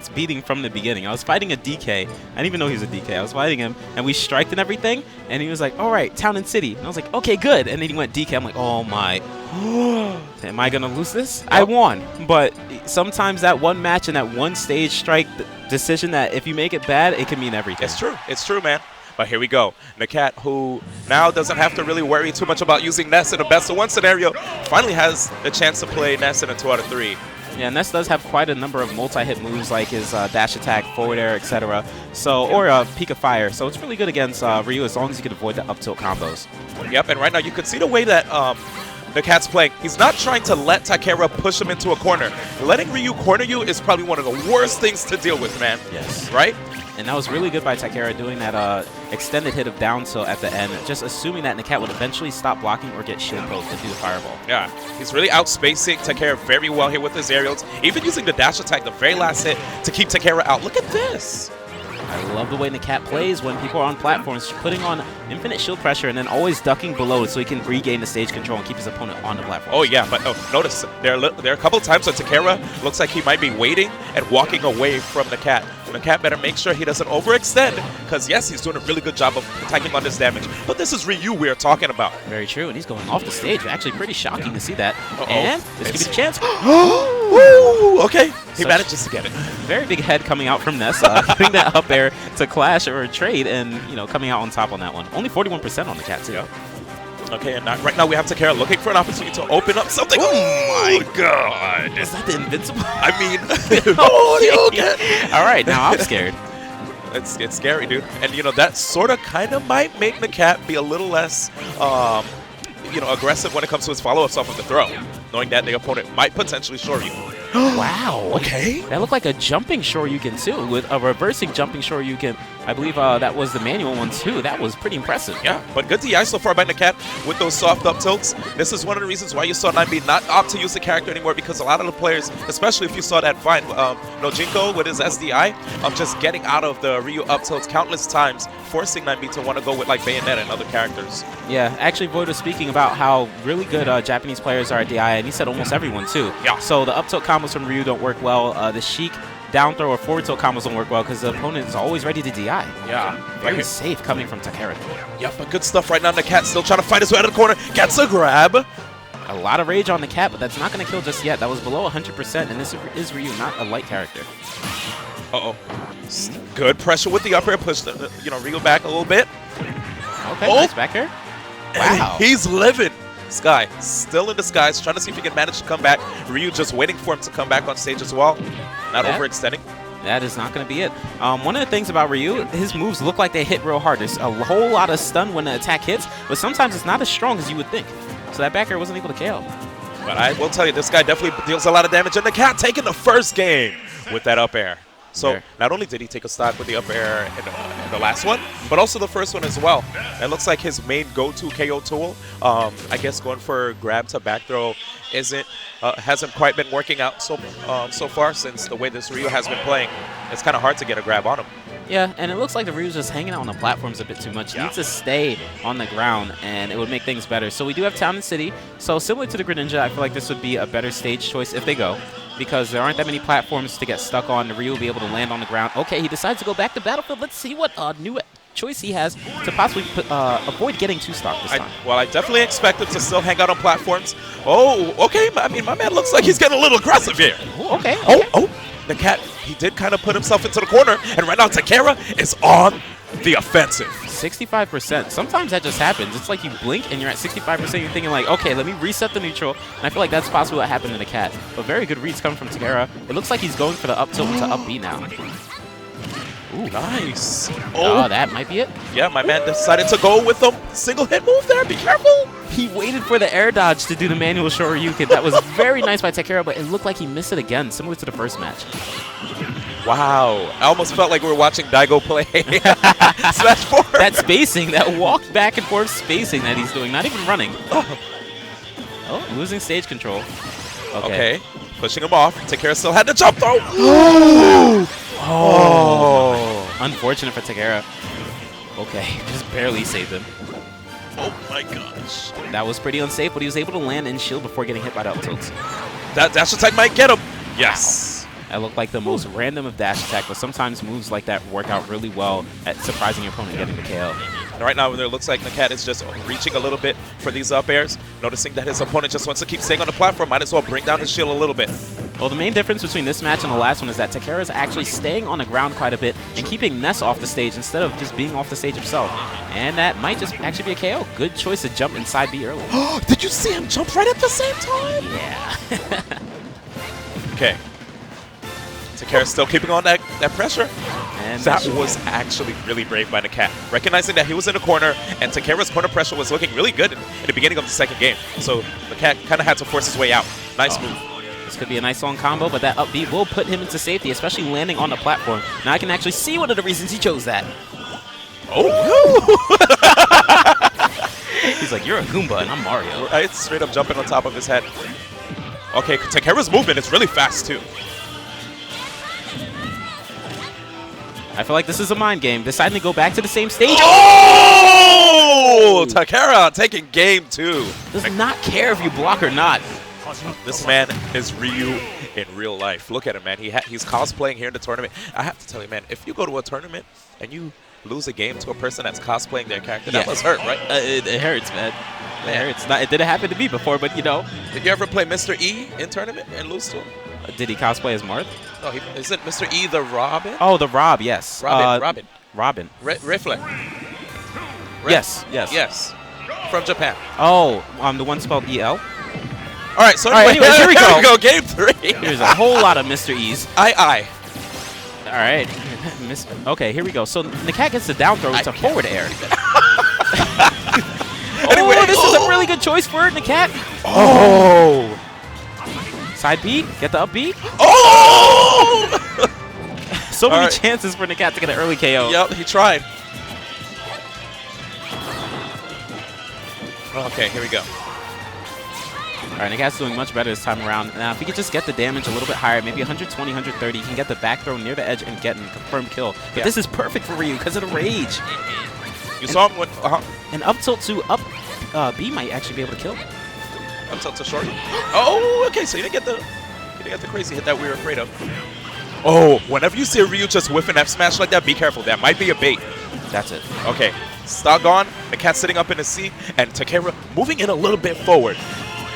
Barrett's beating from the beginning. I was fighting a DK. I didn't even know he was a DK. I was fighting him, and we striked and everything, and he was like, all right, Town and City. And I was like, okay, good. And then he went DK. I'm like, oh, my. Am I going to lose this? Yep. I won. But sometimes that one match and that one stage strike decision that if you make it bad, it can mean everything. It's true. It's true, man. But here we go. NAKAT, who now doesn't have to really worry too much about using Ness in a best-of-1 scenario, finally has a chance to play Ness in a 2 out of 3. Yeah, Ness does have quite a number of multi-hit moves like his dash attack, forward air, etc. So, or Peak of Fire. So it's really good against Ryu as long as you can avoid the up tilt combos. Yep, and right now you can see the way that NAKAT's playing. He's not trying to let Takera push him into a corner. Letting Ryu corner you is probably one of the worst things to deal with, man. Yes. Right? And that was really good by Takera doing that extended hit of down tilt at the end, just assuming that NAKAT would eventually stop blocking or get shield poked and do the fireball. Yeah, he's really outspacing Takera very well here with his aerials, even using the dash attack, the very last hit, to keep Takera out. Look at this. I love the way NAKAT plays when people are on platforms, putting on infinite shield pressure and then always ducking below so he can regain the stage control and keep his opponent on the platform. Oh yeah, but notice there are a couple times when Takera looks like he might be waiting and walking away from NAKAT. NAKAT better make sure he doesn't overextend, because yes, he's doing a really good job of attacking on this damage. But this is Ryu we are talking about. Very true, and he's going off the stage. Actually, pretty shocking to see that. And this could be the chance. Woo! Okay, he manages to get it. Very big head coming out from Ness, getting that up air to clash or trade, and coming out on top on that one. Only 41% on NAKAT too. Yep. Okay, and right now we have Takera looking for an opportunity to open up something. Oh my god! Is that the invincible? I mean, okay. All right, now I'm scared. It's scary, dude. And that sort of kind of might make NAKAT be a little less aggressive when it comes to his follow-ups off of the throw, knowing that the opponent might potentially short you. Wow. Okay. That looked like a jumping Shoryuken too, with a reversing jumping Shoryuken. I believe that was the manual one too. That was pretty impressive. Yeah, but good DI so far by NAKAT with those soft up tilts. This is one of the reasons why you saw 9B not opt to use the character anymore, because a lot of the players, especially if you saw that find Nojinko with his SDI, just getting out of the Ryu up tilts countless times, forcing 9B to want to go with like Bayonetta and other characters. Yeah, actually Void was speaking about how really good Japanese players are at DI, and he said almost everyone too. Yeah. So the up tilt combos from Ryu don't work well. The Sheik down throw or forward tilt combos don't work well because the opponent is always ready to DI. Yeah. Very safe coming from Takera. Yep, but good stuff right now. NAKAT still trying to fight his way out of the corner. Gets a grab. A lot of rage on NAKAT, but that's not going to kill just yet. That was below 100%, and this is Ryu, not a light character. Uh-oh. Good pressure with the up air. Push the, Ryu back a little bit. Okay, nice back air. Wow. And he's living. Sky still in disguise, trying to see if he can manage to come back. Ryu just waiting for him to come back on stage as well. Not overextending. That is not going to be it. One of the things about Ryu, his moves look like they hit real hard. There's a whole lot of stun when the attack hits, but sometimes it's not as strong as you would think. So that back air wasn't able to KO. But I will tell you, this guy definitely deals a lot of damage, and NAKAT taking the first game with that up air. So not only did he take a stock with the up air in the last one, but also the first one as well. It looks like his main go-to KO tool. I guess going for grab to back throw hasn't quite been working out so far, since the way this Ryu has been playing. It's kind of hard to get a grab on him. Yeah, and it looks like the Ryu's just hanging out on the platforms a bit too much. He needs to stay on the ground, and it would make things better. So we do have Town and City. So similar to the Greninja, I feel like this would be a better stage choice if they go, because there aren't that many platforms to get stuck on. The Ryu will be able to land on the ground. Okay, he decides to go back to Battlefield. Let's see what new choice he has to possibly avoid getting too stock this time. Well, I definitely expect him to still hang out on platforms. Oh, okay. I mean, my man looks like he's getting a little aggressive here. Ooh, okay. NAKAT, he did kind of put himself into the corner, and right now Takera is on the offensive. 65%. Sometimes that just happens. It's like you blink and you're at 65%. You're thinking like, okay, let me reset the neutral. And I feel like that's possibly what happened to NAKAT. But very good reads coming from Takera. It looks like he's going for the up tilt to up B now. Ooh, nice. Oh, that might be it. Yeah, my man decided to go with the single hit move there. Be careful. He waited for the air dodge to do the manual Shoryuken. That was very nice by Takera, but it looked like he missed it again, similar to the first match. Wow. I almost felt like we were watching Daigo play Smash 4. That spacing, that walk back and forth spacing that he's doing, not even running. Oh, losing stage control. Okay. Pushing him off. Takera still had the jump throw. Oh. Unfortunate for Takera. Okay, just barely saved him. Oh my gosh. That was pretty unsafe, but he was able to land and shield before getting hit by the up tilts. That dash attack might get him. Yes. That looked like the most random of dash attack, but sometimes moves like that work out really well at surprising your opponent getting the KO. And right now, it looks like NAKAT is just reaching a little bit for these up airs, noticing that his opponent just wants to keep staying on the platform. Might as well bring down his shield a little bit. Well, the main difference between this match and the last one is that Takera is actually staying on the ground quite a bit and keeping Ness off the stage instead of just being off the stage himself. And that might just actually be a KO. Good choice to jump inside B early. Did you see him jump right at the same time? Yeah. Okay. Takera still keeping on that pressure. And that was actually really brave by NAKAT. Recognizing that he was in the corner, and Takera's corner pressure was looking really good in the beginning of the second game. So NAKAT kind of had to force his way out. Nice move. This could be a nice long combo, but that up B will put him into safety, especially landing on the platform. Now I can actually see one of the reasons he chose that. Oh! He's like, you're a Goomba, and I'm Mario. Right, straight up jumping on top of his head. Okay, Takera's movement is really fast, too. I feel like this is a mind game. Deciding to go back to the same stage. Oh! Takera taking game 2. Does not care if you block or not. This man is Ryu in real life. Look at him, man. He's cosplaying here in the tournament. I have to tell you, man, if you go to a tournament and you lose a game to a person that's cosplaying their character, that must hurt, right? It hurts, man. It hurts. It didn't happen to me before, but you know. Did you ever play Mr. E in tournament and lose to him? Did he cosplay as Marth? No, isn't Mr. E the Robin? Oh, the Rob, yes. Robin. Riffler. Yes. Yes. From Japan. Oh, the one spelled E-L? All right, so anyways, here we go. Game 3. There's a whole lot of Mr. E's. All right. Okay, here we go. So NAKAT gets the down throw. It's a forward air. Anyway, this is a really good choice for NAKAT. Oh. Side B, get the up B. Oh! So many chances for NAKAT to get an early KO. Yep, he tried. Okay, here we go. All right, NAKAT's doing much better this time around. Now, if he could just get the damage a little bit higher, maybe 120, 130, he can get the back throw near the edge and get a confirmed kill. But this is perfect for Ryu because of the rage. You saw him with... And up tilt to up B might actually be able to kill him. Up tilt to short. Oh, okay, so you didn't get the crazy hit that we were afraid of. Oh, whenever you see a Ryu just whiff an F smash like that, be careful. That might be a bait. That's it. Okay, stock gone. NAKAT sitting up in the C, and Takera moving in a little bit forward.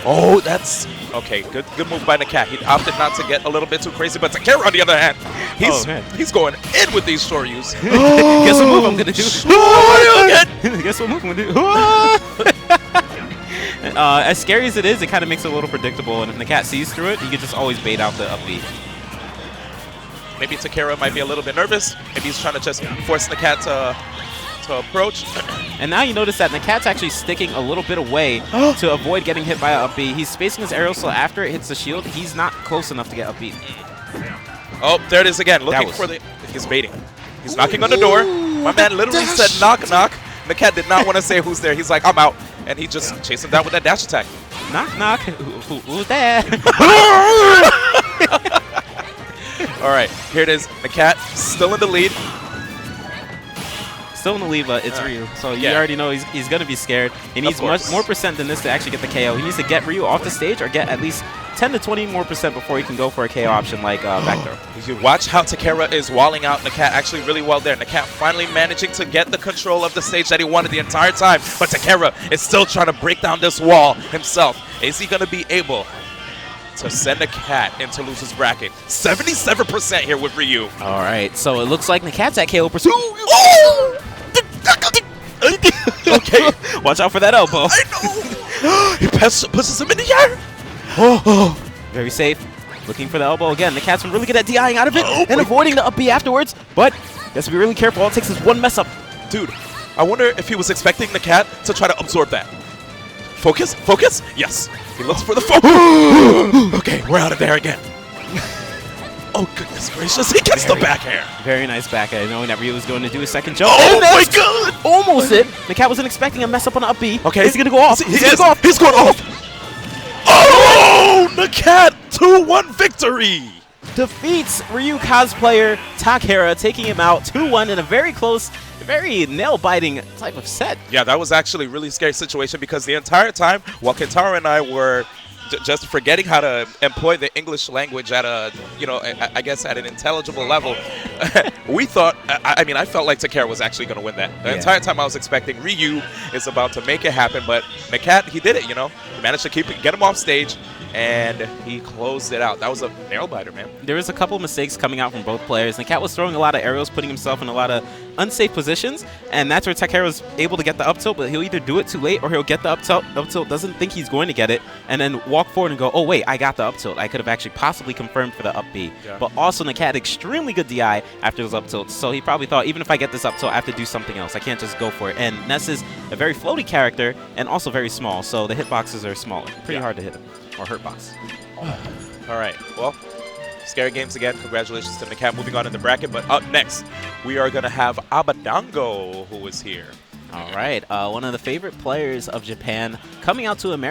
Oh, that's... Okay, good move by NAKAT. He opted not to get a little bit too crazy, but Takera, on the other hand, he's going in with these Shoryus. Guess what move I'm going to do? Guess what move I'm going to do? As scary as it is, it kind of makes it a little predictable, and if NAKAT sees through it, he can just always bait out the up B. Maybe Takera might be a little bit nervous. Maybe he's trying to just force NAKAT to approach. And now you notice that NAKAT's actually sticking a little bit away to avoid getting hit by an up B. He's spacing his arrow, so after it hits the shield, he's not close enough to get up B. Oh, there it is again. Looking for the... He's baiting. He's knocking on the door. My man literally said knock, knock. NAKAT did not want to say who's there. He's like, I'm out. And he just chased him down with that dash attack. Knock, knock. Who's there? All right, here it is. NAKAT still in the lead. Still in the lead, but it's Ryu. So you already know he's going to be scared. He needs much more percent than this to actually get the KO. He needs to get Ryu off the stage or get at least 10 to 20 more percent before he can go for a KO option like back throw. You watch how Takera is walling out NAKAT actually really well there. NAKAT finally managing to get the control of the stage that he wanted the entire time. But Takera is still trying to break down this wall himself. Is he going to be able to send NAKAT into loser's bracket? 77% here with Ryu. All right, so it looks like NAKAT's at KO pursuit. Okay. Watch out for that elbow. I know. He pushes him in the air. Very safe. Looking for the elbow again. NAKAT's been really good at DIing out of it and avoiding the up B afterwards, but has to be really careful. All it takes is one mess up. Dude, I wonder if he was expecting NAKAT to try to absorb that. Focus, focus. Yes. He looks for the focus. Okay, we're out of there again. Oh, goodness gracious. He gets the back air. Very nice back air, knowing that Ryu was going to do a second jump. Oh, my God. Almost hit. NAKAT wasn't expecting a mess up on the up B. Okay. Is he going to go off? He's going off. He's going off. Oh, NAKAT 2-1 victory. Defeats Ryu cosplayer Takera, taking him out 2-1 in a very close, very nail-biting type of set. Yeah, that was actually a really scary situation because the entire time, while Kentaro and I were just forgetting how to employ the English language at a, you know, I guess at an intelligible level. We thought, I mean, I felt like Takera was actually going to win that. The entire time I was expecting WiiU is about to make it happen, but NAKAT, he did it, you know. He managed to get him off stage, and he closed it out. That was a nail biter, man. There was a couple of mistakes coming out from both players. NAKAT was throwing a lot of arrows, putting himself in a lot of unsafe positions, and that's where Takera was able to get the up tilt, but he'll either do it too late or he'll get the up tilt, doesn't think he's going to get it, and then walk forward and go, oh wait, I got the up tilt. I could have actually possibly confirmed for the up B. Yeah. But also NAKAT extremely good DI after his up tilt, so he probably thought, even if I get this up tilt, I have to do something else. I can't just go for it. And Ness is a very floaty character and also very small, so the hitboxes are smaller. Pretty hard to hit him, or hurtbox. All right, well, scary games again. Congratulations to NAKAT moving on in the bracket. But up next, we are going to have Abadango, who is here. All right, one of the favorite players of Japan coming out to America.